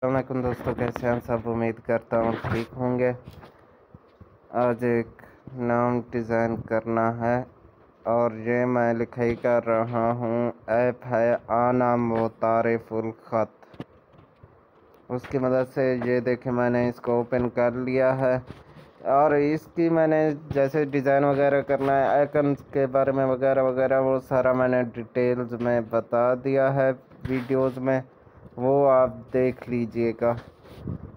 अस्सलामुअलैकुम दोस्तों, कैसे हैं सब। उम्मीद करता हूँ ठीक होंगे। आज एक नाम डिज़ाइन करना है और ये मैं लिखाई कर रहा हूँ। ऐप है आना मोतारिफुल ख़त। उसकी मदद से ये देखें, मैंने इसको ओपन कर लिया है और इसकी मैंने जैसे डिज़ाइन वगैरह करना है, आइकन्स के बारे में वगैरह वगैरह, वो सारा मैंने डिटेल्स में बता दिया है वीडियोस में, वो आप देख लीजिएगा।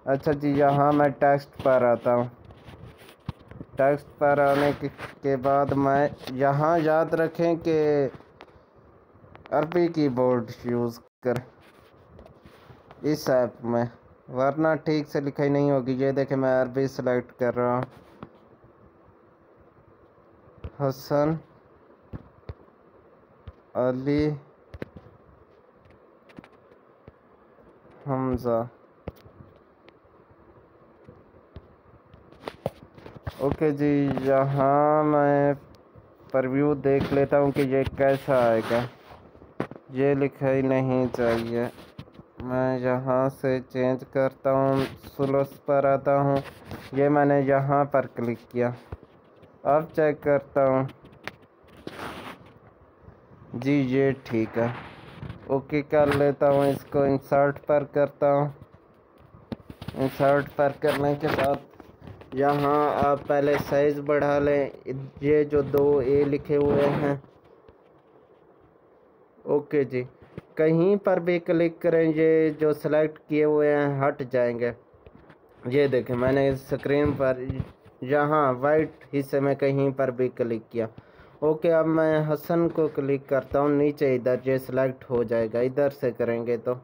अच्छा जी, यहाँ मैं टेक्स्ट पर आता हूँ। टेक्स्ट पर आने के बाद मैं यहाँ याद रखें कि अरबी कीबोर्ड यूज़ करें इस ऐप में, वरना ठीक से लिखाई नहीं होगी। ये देखें, मैं अरबी सेलेक्ट कर रहा हूँ। हसन अली हमज़ा। ओके जी, यहाँ मैं प्रीव्यू देख लेता हूँ कि ये कैसा आएगा। ये लिखाई नहीं चाहिए। मैं यहाँ से चेंज करता हूँ, सुलस पर आता हूँ। ये मैंने यहाँ पर क्लिक किया। अब चेक करता हूँ जी, ये ठीक है। ओके कर लेता हूँ। इसको इंसर्ट पर करता हूँ। इंसर्ट पर करने के बाद यहाँ आप पहले साइज़ बढ़ा लें। ये जो 2A लिखे हुए हैं, ओके जी, कहीं पर भी क्लिक करें, ये जो सेलेक्ट किए हुए हैं हट जाएंगे। ये देखें, मैंने स्क्रीन पर यहाँ वाइट हिस्से में कहीं पर भी क्लिक किया। ओके, अब मैं हसन को क्लिक करता हूँ नीचे, इधर ये सिलेक्ट हो जाएगा। इधर से करेंगे तो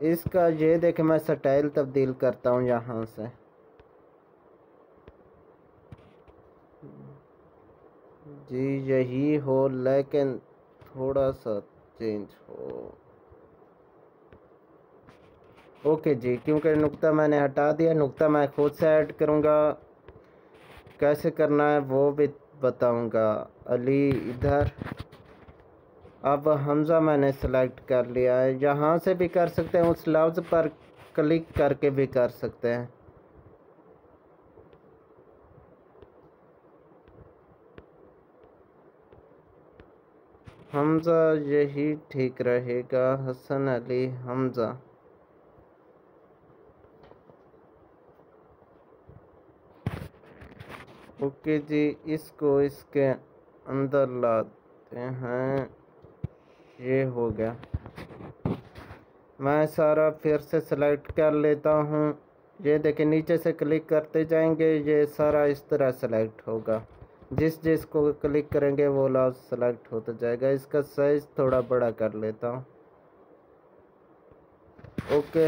इसका ये देखें, मैं स्टाइल तब्दील करता हूँ यहाँ से। जी यही हो, लेकिन थोड़ा सा चेंज हो। ओके जी, क्योंकि नुक्ता मैंने हटा दिया। नुक्ता मैं खुद से ऐड करूँगा, कैसे करना है वो भी बताऊँगा। अली इधर। अब हमज़ा मैंने सेलेक्ट कर लिया है। यहाँ से भी कर सकते हैं, उस लफ्ज़ पर क्लिक करके भी कर सकते हैं। हमज़ा यही ठीक रहेगा, हसन अली हमज़ा। ओके जी, इसको इसके अंदर लाते हैं। ये हो गया। मैं सारा फिर से सेलेक्ट कर लेता हूँ। ये देखें, नीचे से क्लिक करते जाएंगे, ये सारा इस तरह सेलेक्ट होगा। जिस को क्लिक करेंगे वो लफ्ज़ सेलेक्ट होता जाएगा। इसका साइज़ थोड़ा बड़ा कर लेता हूँ। ओके,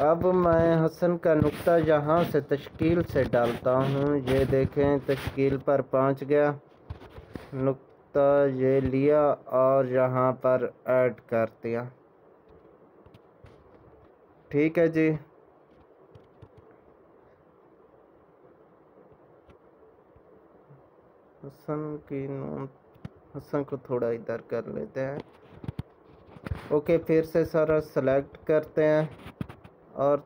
अब मैं हसन का नुक्ता यहाँ से तश्कील से डालता हूँ। ये देखें, तश्कील पर पहुँच गया। नुक्ता ये लिया और यहाँ पर ऐड कर दिया। ठीक है जी। हसन को थोड़ा इधर कर लेते हैं। ओके, फिर से सारा सेलेक्ट करते हैं और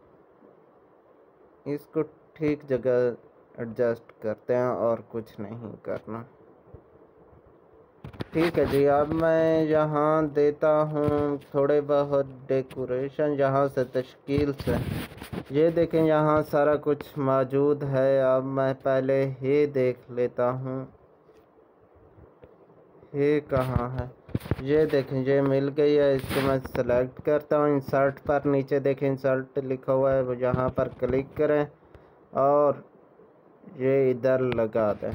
इसको ठीक जगह एडजस्ट करते हैं और कुछ नहीं करना। ठीक है जी, अब मैं यहाँ देता हूँ थोड़े बहुत डेकोरेशन यहाँ से तश्कील से। ये देखें, यहाँ सारा कुछ मौजूद है। अब मैं पहले ये देख लेता हूँ, ये कहाँ है। ये देखें, ये मिल गई है। इसको मैं सेलेक्ट करता हूँ। इंसर्ट पर नीचे देखें, इंसर्ट लिखा हुआ है, वो यहाँ पर क्लिक करें और ये इधर लगा दें।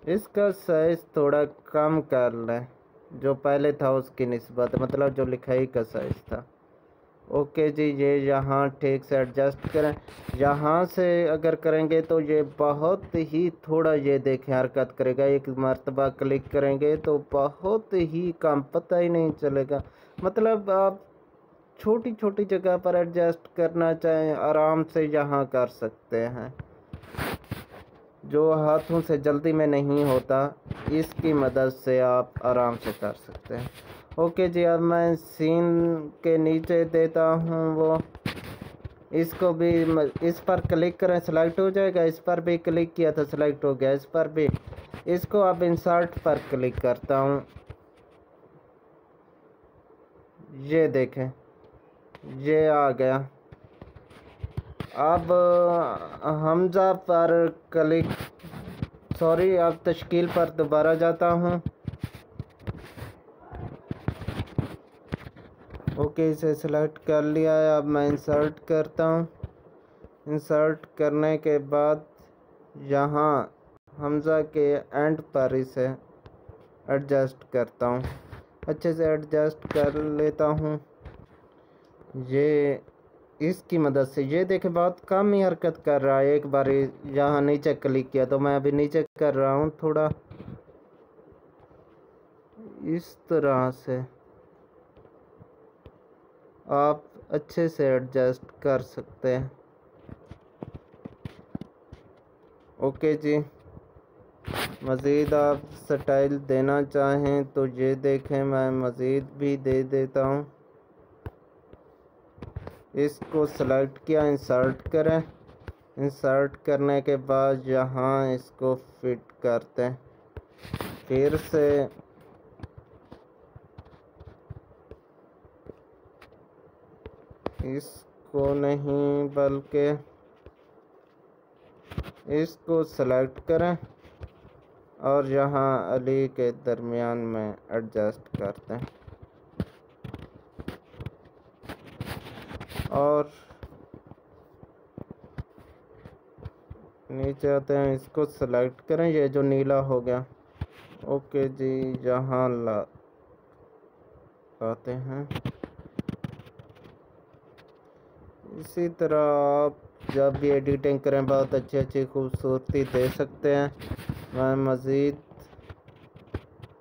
इसका साइज़ थोड़ा कम कर लें, जो पहले था उसकी निस्बत, मतलब जो लिखाई का साइज़ था। ओके जी, ये यहाँ ठीक से एडजस्ट करें। यहाँ से अगर करेंगे तो ये बहुत ही थोड़ा, ये देखें, हरकत करेगा। एक मर्तबा क्लिक करेंगे तो बहुत ही कम, पता ही नहीं चलेगा। मतलब आप छोटी छोटी जगह पर एडजस्ट करना चाहें, आराम से यहाँ कर सकते हैं। जो हाथों से जल्दी में नहीं होता, इसकी मदद से आप आराम से कर सकते हैं। ओके जी, अब मैं सीन के नीचे देता हूँ वो इसको भी इस पर क्लिक करें, सेलेक्ट हो जाएगा। इस पर भी क्लिक किया तो सेलेक्ट हो गया, इस पर भी। इसको अब इंसर्ट पर क्लिक करता हूँ, ये देखें ये आ गया। अब हमजा पर क्लिक, सॉरी, अब तश्कील पर दोबारा जाता हूँ। ओके, इसे सेलेक्ट कर लिया है। अब मैं इंसर्ट करता हूँ। इंसर्ट करने के बाद यहाँ हमज़ा के एंड पर इसे एडजस्ट करता हूँ, अच्छे से एडजस्ट कर लेता हूँ। ये इसकी मदद से ये देखें बहुत कम ही हरकत कर रहा है। एक बार यहाँ नीचे क्लिक किया तो मैं अभी नीचे कर रहा हूँ, थोड़ा इस तरह से आप अच्छे से एडजस्ट कर सकते हैं। ओके जी, मज़ीद आप स्टाइल देना चाहें तो ये देखें, मैं मज़ीद भी दे देता हूँ। इसको सेलेक्ट किया, इंसर्ट करें। इंसर्ट करने के बाद यहाँ इसको फिट करते हैं। फिर से इसको नहीं बल्कि इसको सेलेक्ट करें और यहाँ अली के दरमियान में एडजस्ट करते हैं और नीचे आते हैं। इसको सेलेक्ट करें, ये जो नीला हो गया। ओके जी, यहाँ आते हैं। इसी तरह आप जब भी एडिटिंग करें बहुत अच्छी खूबसूरती दे सकते हैं। मैं मज़ीद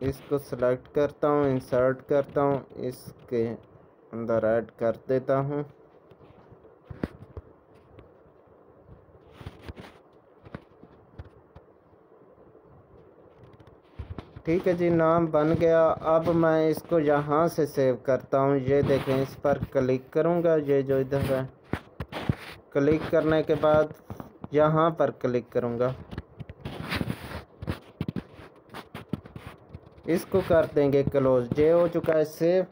इसको सेलेक्ट करता हूँ, इंसर्ट करता हूँ, इसके अंदर ऐड कर देता हूँ। ठीक है जी, नाम बन गया। अब मैं इसको यहाँ से सेव करता हूँ। ये देखें, इस पर क्लिक करूँगा, ये जो इधर है, क्लिक करने के बाद यहाँ पर क्लिक करूँगा, इसको कर देंगे क्लोज। ये हो चुका है सेव।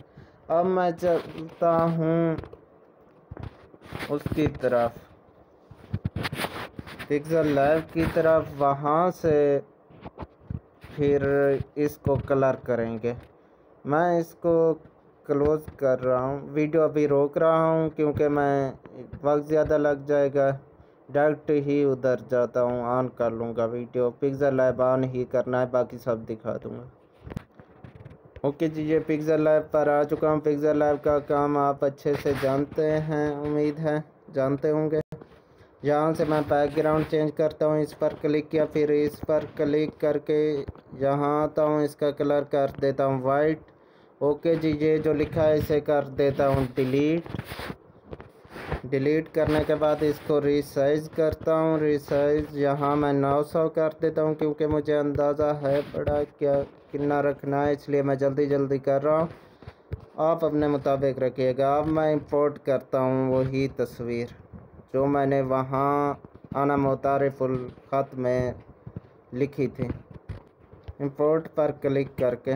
अब मैं चलता हूँ उसकी तरफ, पिक्सेल लैब की तरफ। वहाँ से फिर इसको कलर करेंगे। मैं इसको क्लोज कर रहा हूँ, वीडियो अभी रोक रहा हूँ क्योंकि मैं वक्त ज़्यादा लग जाएगा। डायरेक्ट ही उधर जाता हूँ, ऑन कर लूँगा वीडियो। पिक्सेल लैब ऑन ही करना है, बाकी सब दिखा दूँगा। ओके जी, ये पिक्सेल लैब पर आ चुका हूँ। पिक्सेल लैब का काम आप अच्छे से जानते हैं, उम्मीद है जानते होंगे। यहाँ से मैं बैकग्राउंड चेंज करता हूँ, इस पर क्लिक किया, फिर इस पर क्लिक करके यहाँ आता हूँ, इसका कलर कर देता हूँ वाइट। ओके जी, ये जो लिखा है इसे कर देता हूँ डिलीट। डिलीट करने के बाद इसको रीसाइज करता हूँ। रीसाइज यहाँ मैं 900 कर देता हूँ क्योंकि मुझे अंदाज़ा है बड़ा क्या कितना रखना है, इसलिए मैं जल्दी जल्दी कर रहा हूँ। आप अपने मुताबिक रखिएगा। अब मैं इंपोर्ट करता हूँ वही तस्वीर जो मैंने वहाँ आना मुतारिफुल ख़त में लिखी थी। इंपोर्ट पर क्लिक करके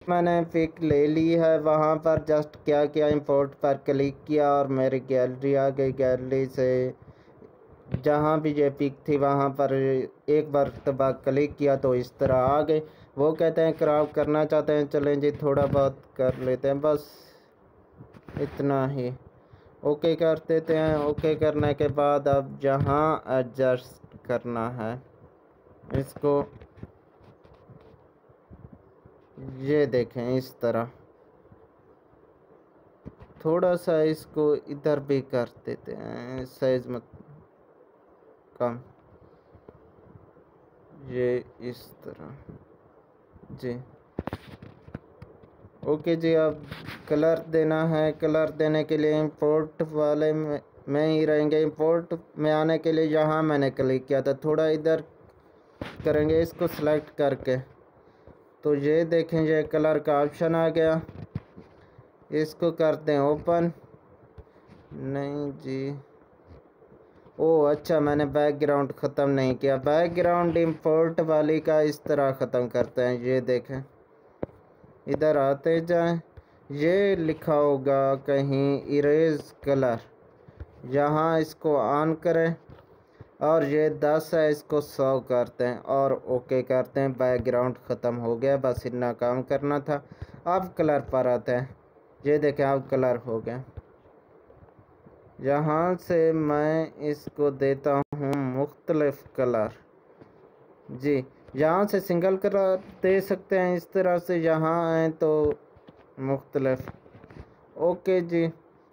मैंने पिक ले ली है। वहाँ पर जस्ट क्या किया, इंपोर्ट पर क्लिक किया और मेरी गैलरी आ गई। गैलरी से जहाँ भी ये पिक थी वहाँ पर एक मरतबा क्लिक किया तो इस तरह आ गई। वो कहते हैं क्रॉप करना चाहते हैं, चलें जी थोड़ा बहुत कर लेते हैं, बस इतना ही। ओके कर देते हैं। ओके करने के बाद अब जहाँ एडजस्ट करना है इसको, ये देखें इस तरह, थोड़ा सा इसको इधर भी कर देते हैं, साइज मत कम, ये इस तरह जी। ओके जी, अब कलर देना है। कलर देने के लिए इंपोर्ट वाले में ही रहेंगे। इंपोर्ट में आने के लिए यहाँ मैंने क्लिक किया था, थोड़ा इधर करेंगे इसको सेलेक्ट करके, तो ये देखें ये कलर का ऑप्शन आ गया। इसको करते हैं ओपन। नहीं जी, ओ अच्छा, मैंने बैकग्राउंड ख़त्म नहीं किया। बैकग्राउंड इंपोर्ट वाली का इस तरह ख़त्म करते हैं। ये देखें, इधर आते जाएं, ये लिखा होगा कहीं इरेज कलर, यहाँ इसको ऑन करें और ये 10 है, इसको 100 करते हैं और ओके करते हैं। बैकग्राउंड ख़त्म हो गया, बस इतना काम करना था। अब कलर पर आते हैं, ये देखें अब कलर हो गया। यहाँ से मैं इसको देता हूँ मुख्तलिफ कलर जी। यहाँ से सिंगल कलर दे सकते हैं इस तरह से, यहाँ आए तो मुख्तलिफ। ओके जी,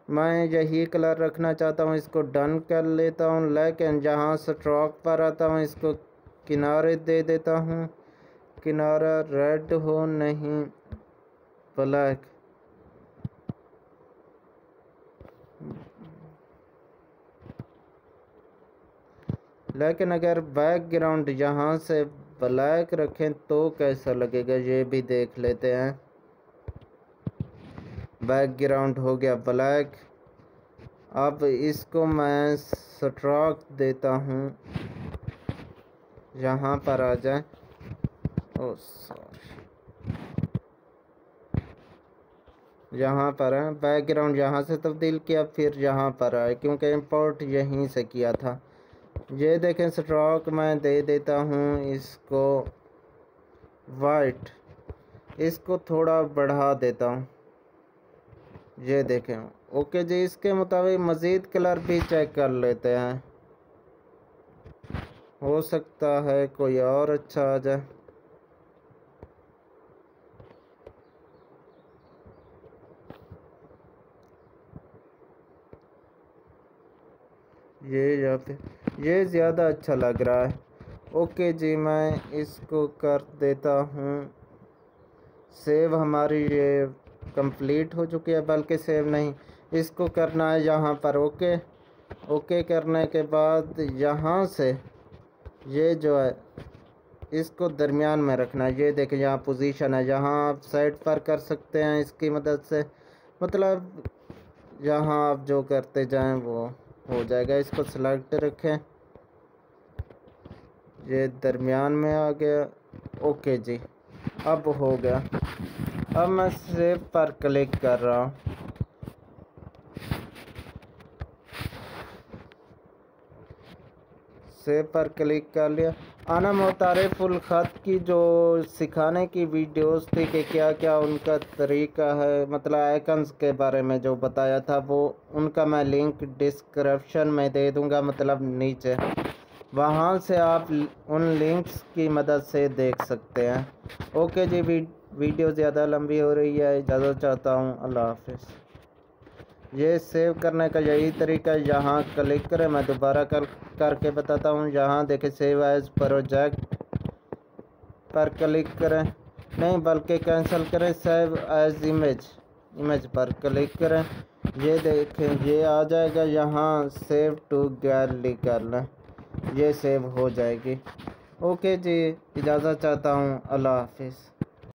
मैं यही कलर रखना चाहता हूँ, इसको डन कर लेता हूँ। लेकिन जहाँ स्ट्रोक पर आता हूँ इसको किनारे दे देता हूँ, किनारा रेड हो नहीं ब्लैक। लेकिन अगर बैकग्राउंड यहाँ से ब्लैक रखें तो कैसा लगेगा, ये भी देख लेते हैं। बैकग्राउंड हो गया ब्लैक। अब इसको मैं स्ट्रोक देता हूँ, यहाँ पर आ जाए। ओ सॉरी, यहाँ पर है बैकग्राउंड, यहाँ से तब्दील किया फिर यहाँ पर आए क्योंकि इंपोर्ट यहीं से किया था। ये देखें स्ट्रोक मैं दे देता हूँ इसको वाइट, इसको थोड़ा बढ़ा देता हूँ। ये देखें ओके जी। इसके मुताबिक मज़ीद कलर भी चेक कर लेते हैं, हो सकता है कोई और अच्छा आ जाए। ये या फिर ये ज़्यादा अच्छा लग रहा है। ओके जी, मैं इसको कर देता हूँ सेव। हमारी ये कंप्लीट हो चुकी है, बल्कि सेव नहीं, इसको करना है यहाँ पर ओके। ओके करने के बाद यहाँ से ये जो है इसको दरमियान में रखना है। ये देखें यहाँ पोजीशन है, यहाँ आप साइड पर कर सकते हैं इसकी मदद से, मतलब यहाँ आप जो करते जाएं वो हो जाएगा। इसको सेलेक्ट रखें, ये दरमियान में आ गया। ओके जी, अब हो गया। अब मैं सेव पर क्लिक कर रहा हूँ। सेव पर क्लिक कर लिया। आना मुतारिफुल ख़त की जो सिखाने की वीडियोस थी कि क्या क्या उनका तरीका है, मतलब आइकन्स के बारे में जो बताया था, वो उनका मैं लिंक डिस्क्रिप्शन में दे दूंगा, मतलब नीचे, वहाँ से आप उन लिंक्स की मदद से देख सकते हैं। ओके जी, वीडियो ज़्यादा लंबी हो रही है, इजाज़त चाहता हूँ, अल्लाह हाफिज़। ये सेव करने का यही तरीका है, यहाँ क्लिक करें। मैं दोबारा करके बताता हूँ। यहाँ देखें सेव एज प्रोजेक्ट पर क्लिक करें, नहीं बल्कि कैंसिल करें, सेव एज इमेज पर क्लिक करें। ये देखें ये आ जाएगा, यहाँ सेव टू गैलरी कर लें, ये सेव हो जाएगी। ओके जी, इजाज़त चाहता हूँ, अल्लाह हाफिज़।